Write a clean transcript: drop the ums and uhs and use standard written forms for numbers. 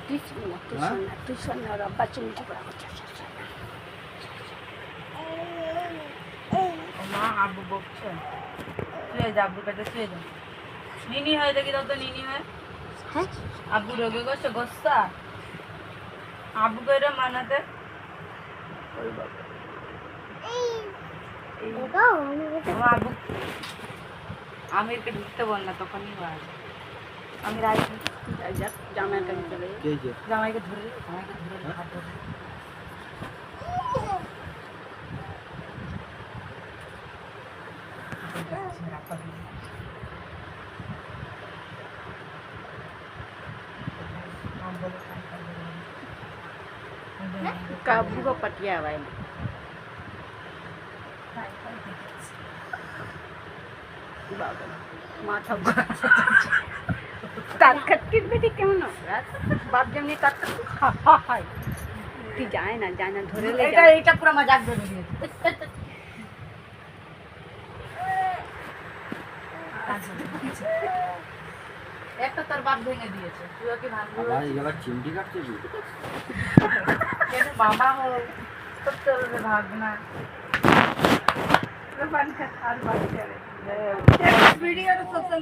tuition না রব্বা চিমটি পড়া করছে মা আব্বু বকছে শুয়ে যা আব্বুর কাছে শুয়ে যা নিনি হয় দেখি দাও তো নিনি হয় হ্যাঁ আব্বু রোগে গেছে গোস্তা আব্বু কইরা মানাতে ওই বাবা আব্বু আমিরকে ঢুকতে বল না তখনই বাজ আমি রাখি জামাইয়ের কাছে চলে জামাইকে ধরে হাত ধরে काबू का पटिया हुआ है माथा কাট কাটকির বেটি কেমন বাপ যেমনি কাট কাট তুই যায় না ধরে লে এটা পুরো মজাক ধরে দিয়েছে একটা তোর বাপ ভেঙে দিয়েছে তুইও কি ভাঙবি এবার চিমটি কাটছে কেন বাবা হো তোর তোর ভাগ না আর বাচ্চা ভিডিও তো সোশ্যাল